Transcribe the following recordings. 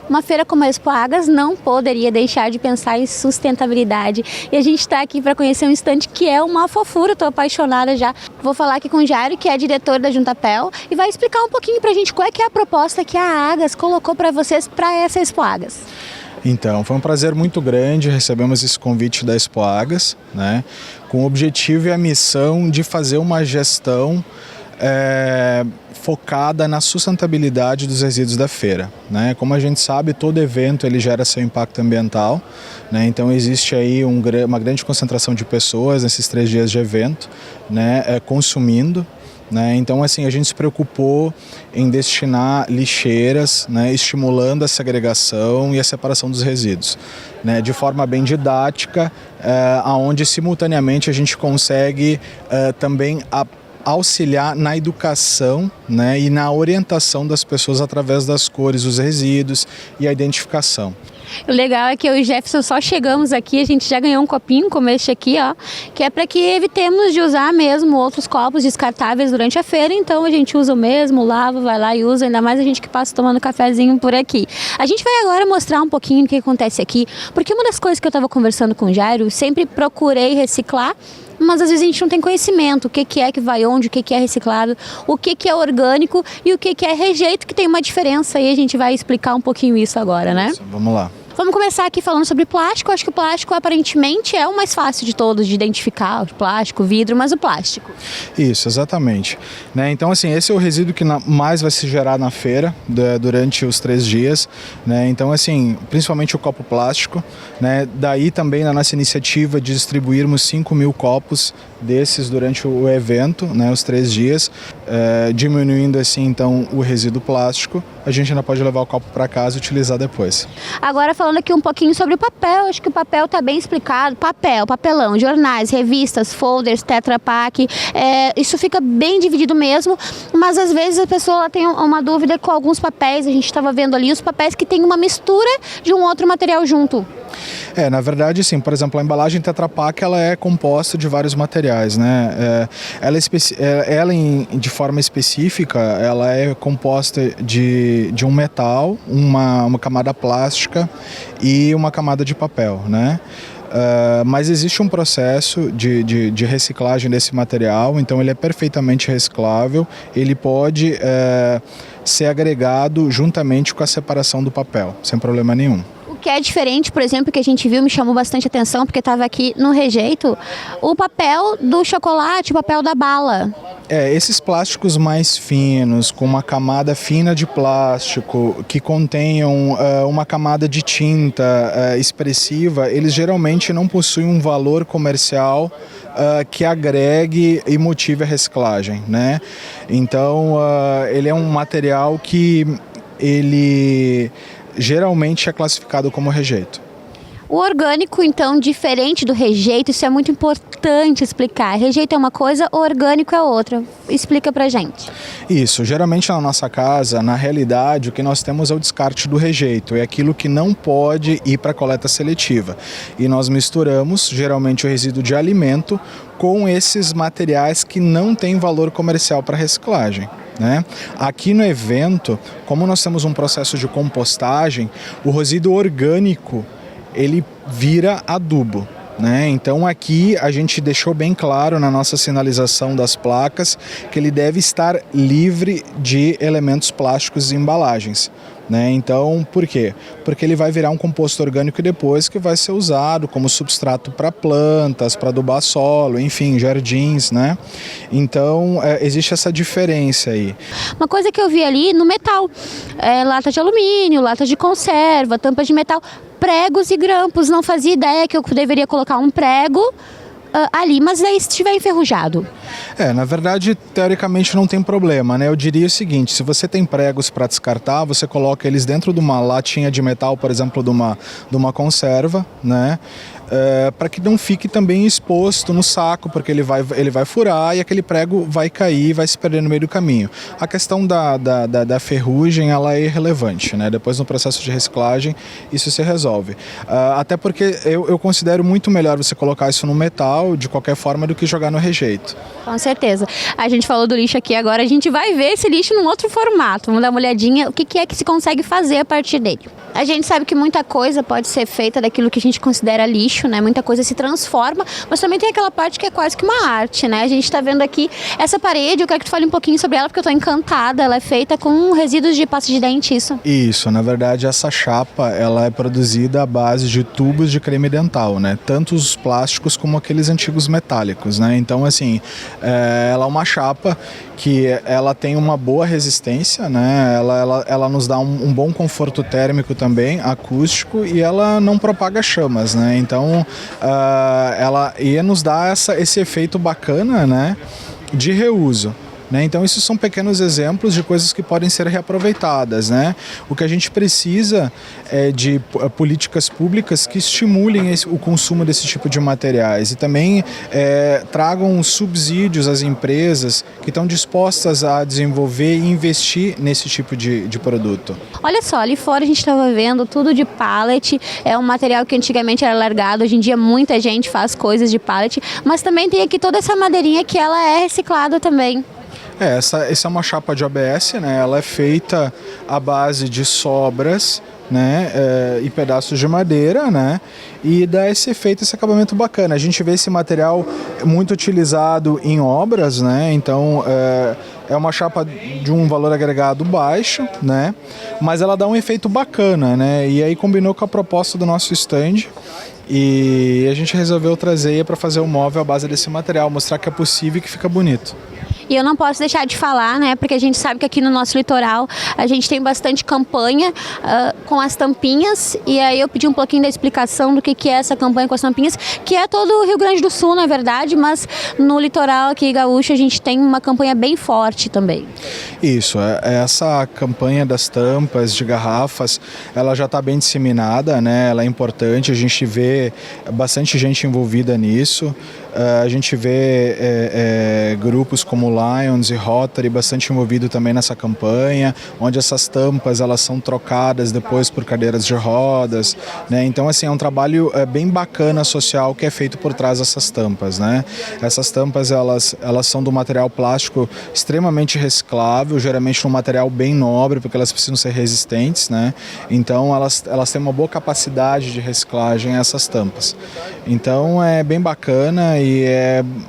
Uma feira como a Expo Águas não poderia deixar de pensar em sustentabilidade. E a gente está aqui para conhecer um estande que é uma fofura, estou apaixonada já. Vou falar aqui com o Jairo, que é diretor da Juntapel, e vai explicar um pouquinho para a gente qual é que é a proposta que a Águas colocou para vocês para essa Expo Águas. Então, foi um prazer muito grande, recebemos esse convite da Expo Águas, né, com o objetivo e a missão de fazer uma gestão focada na sustentabilidade dos resíduos da feira, né? Como a gente sabe, todo evento ele gera seu impacto ambiental, né? Então existe aí uma grande concentração de pessoas nesses 3 dias de evento, né, consumindo. Então, assim, a gente se preocupou em destinar lixeiras, né, estimulando a segregação e a separação dos resíduos, né, de forma bem didática, onde simultaneamente a gente consegue também auxiliar na educação, né, e na orientação das pessoas através das cores dos resíduos e a identificação. O legal é que eu e o Jefferson só chegamos aqui, a gente já ganhou um copinho como este aqui, ó, que é para que evitemos de usar mesmo outros copos descartáveis durante a feira, então a gente usa o mesmo, lava, vai lá e usa, ainda mais a gente que passa tomando cafezinho por aqui. A gente vai agora mostrar um pouquinho o que acontece aqui, porque uma das coisas que eu estava conversando com o Jairo, eu sempre procurei reciclar, mas às vezes a gente não tem conhecimento, o que é que vai onde, o que é reciclado, o que é orgânico e o que é rejeito, que tem uma diferença, e a gente vai explicar um pouquinho isso agora, né? Vamos lá. Vamos começar aqui falando sobre plástico. Acho que o plástico aparentemente é o mais fácil de todos de identificar, o plástico, o vidro, mas o plástico. Isso, exatamente. Né? Então, assim, esse é o resíduo que mais vai se gerar na feira durante os 3 dias. Né? Então, assim, principalmente o copo plástico. Né? Daí também na nossa iniciativa de distribuirmos 5.000 copos desses durante o evento, né, os 3 dias, diminuindo assim então o resíduo plástico. A gente ainda pode levar o copo para casa e utilizar depois. Agora falando aqui um pouquinho sobre o papel, acho que o papel está bem explicado. Papelão, jornais, revistas, folders, Tetra Pak, isso fica bem dividido mesmo, mas às vezes a pessoa tem uma dúvida com alguns papéis, a gente estava vendo ali os papéis que tem uma mistura de um outro material junto. Na verdade, sim, por exemplo, a embalagem Tetra Pak ela é composta de vários materiais, né? Ela de forma específica, ela é composta de um metal, uma camada plástica e uma camada de papel, né? Mas existe um processo de reciclagem desse material, então ele é perfeitamente reciclável, ele pode ser agregado juntamente com a separação do papel, sem problema nenhum. O que é diferente, por exemplo, que a gente viu, me chamou bastante atenção, porque estava aqui no rejeito, o papel do chocolate, o papel da bala. Esses plásticos mais finos, com uma camada fina de plástico, que contenham uma camada de tinta expressiva, eles geralmente não possuem um valor comercial que agregue e motive a reciclagem, né? Então, ele é um material que ele geralmente é classificado como rejeito. O orgânico, então, diferente do rejeito, isso é muito importante explicar. Rejeito é uma coisa, o orgânico é outra. Explica pra gente. Isso, geralmente na nossa casa, na realidade, o que nós temos é o descarte do rejeito, é aquilo que não pode ir para a coleta seletiva. E nós misturamos, geralmente, o resíduo de alimento com esses materiais que não têm valor comercial para reciclagem. Né? Aqui no evento, como nós temos um processo de compostagem, o resíduo orgânico ele vira adubo. Né? Então aqui a gente deixou bem claro na nossa sinalização das placas que ele deve estar livre de elementos plásticos e embalagens. Né? Então, por quê? Porque ele vai virar um composto orgânico depois que vai ser usado como substrato para plantas, para adubar solo, enfim, jardins, né? Então, existe essa diferença aí. Uma coisa que eu vi ali no metal, lata de alumínio, lata de conserva, tampas de metal, pregos e grampos. Não fazia ideia que eu deveria colocar um prego ali, mas aí se estiver enferrujado. Na verdade, teoricamente não tem problema, né? Eu diria o seguinte, se você tem pregos para descartar, você coloca eles dentro de uma latinha de metal, por exemplo, de uma conserva, né? Para que não fique também exposto no saco, porque ele vai furar e aquele prego vai cair, vai se perder no meio do caminho. A questão da ferrugem, ela é irrelevante, né? Depois no processo de reciclagem isso se resolve. Até porque eu considero muito melhor você colocar isso no metal, de qualquer forma, do que jogar no rejeito. Com certeza. A gente falou do lixo aqui, agora a gente vai ver esse lixo num outro formato. Vamos dar uma olhadinha o que é que se consegue fazer a partir dele. A gente sabe que muita coisa pode ser feita daquilo que a gente considera lixo, né? Muita coisa se transforma, mas também tem aquela parte que é quase que uma arte, né? A gente está vendo aqui essa parede, eu quero que tu fale um pouquinho sobre ela, porque eu estou encantada. Ela é feita com resíduos de pasta de dente, isso? Isso, na verdade essa chapa ela é produzida à base de tubos de creme dental, né? Tanto os plásticos como aqueles antigos metálicos, né? Então assim, ela é uma chapa que ela tem uma boa resistência, né? Ela nos dá um bom conforto térmico também, acústico, e ela não propaga chamas, né? Então ela ia nos dar esse efeito bacana, né? De reuso. Então, esses são pequenos exemplos de coisas que podem ser reaproveitadas, né? O que a gente precisa é de políticas públicas que estimulem o consumo desse tipo de materiais e também tragam subsídios às empresas que estão dispostas a desenvolver e investir nesse tipo de produto. Olha só, ali fora a gente estava vendo tudo de pallet, é um material que antigamente era largado, hoje em dia muita gente faz coisas de pallet, mas também tem aqui toda essa madeirinha que ela é reciclada também. Essa é uma chapa de ABS, né? Ela é feita à base de sobras, né? E pedaços de madeira, né? E dá esse efeito, esse acabamento bacana. A gente vê esse material muito utilizado em obras, né? Então é uma chapa de um valor agregado baixo, né? Mas ela dá um efeito bacana, né? E aí combinou com a proposta do nosso stand. E a gente resolveu trazer para fazer o móvel à base desse material, mostrar que é possível e que fica bonito. E eu não posso deixar de falar, né, porque a gente sabe que aqui no nosso litoral a gente tem bastante campanha com as tampinhas, e aí eu pedi um pouquinho da explicação do que é essa campanha com as tampinhas, que é todo o Rio Grande do Sul, na verdade, mas no litoral aqui gaúcho a gente tem uma campanha bem forte também. Isso, essa campanha das tampas de garrafas, ela já está bem disseminada, né, ela é importante, a gente vê bastante gente envolvida nisso. A gente vê grupos como Lions e Rotary bastante envolvido também nessa campanha, onde essas tampas elas são trocadas depois por cadeiras de rodas, né? Então assim, é um trabalho bem bacana social que é feito por trás dessas tampas, né? Essas tampas elas são do material plástico extremamente reciclável, geralmente um material bem nobre, porque elas precisam ser resistentes, né? Então elas têm uma boa capacidade de reciclagem, essas tampas. Então é bem bacana e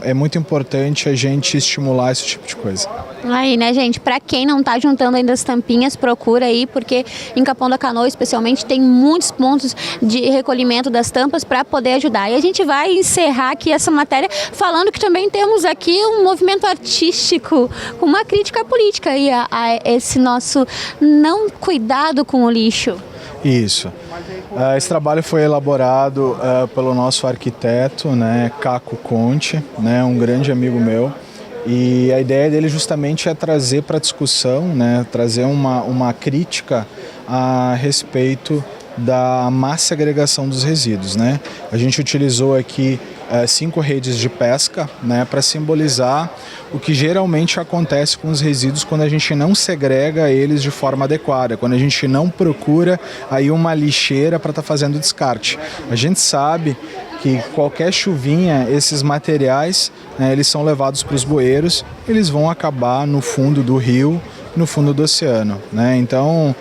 é muito importante a gente estimular esse tipo de coisa. Aí, né, gente, pra quem não tá juntando ainda as tampinhas, procura aí, porque em Capão da Canoa, especialmente, tem muitos pontos de recolhimento das tampas para poder ajudar. E a gente vai encerrar aqui essa matéria falando que também temos aqui um movimento artístico, com uma crítica política aí a esse nosso não cuidado com o lixo. Isso. Esse trabalho foi elaborado pelo nosso arquiteto, né, Caco Conte, né, um grande amigo meu. E a ideia dele justamente é trazer para a discussão, né, trazer uma crítica a respeito da má segregação dos resíduos, né? A gente utilizou aqui 5 redes de pesca, né, para simbolizar o que geralmente acontece com os resíduos quando a gente não segrega eles de forma adequada, quando a gente não procura aí uma lixeira para estar fazendo descarte. A gente sabe que qualquer chuvinha, esses materiais, né, eles são levados para os bueiros, eles vão acabar no fundo do rio, no fundo do oceano, né? Então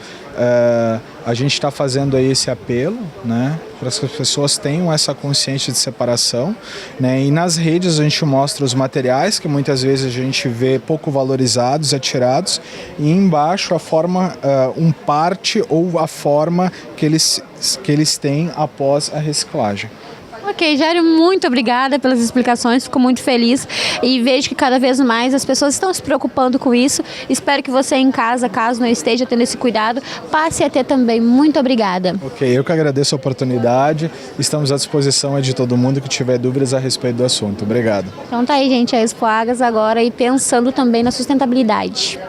a gente está fazendo aí esse apelo, né, para que as pessoas tenham essa consciência de separação, né, e nas redes a gente mostra os materiais que muitas vezes a gente vê pouco valorizados, atirados, e embaixo a forma, parte ou a forma que eles têm após a reciclagem. Ok, Jairo, muito obrigada pelas explicações, fico muito feliz e vejo que cada vez mais as pessoas estão se preocupando com isso. Espero que você em casa, caso não esteja tendo esse cuidado, passe a ter também. Muito obrigada. Ok, eu que agradeço a oportunidade, estamos à disposição de todo mundo que tiver dúvidas a respeito do assunto. Obrigado. Então tá aí, gente, a Expo Agas agora e pensando também na sustentabilidade.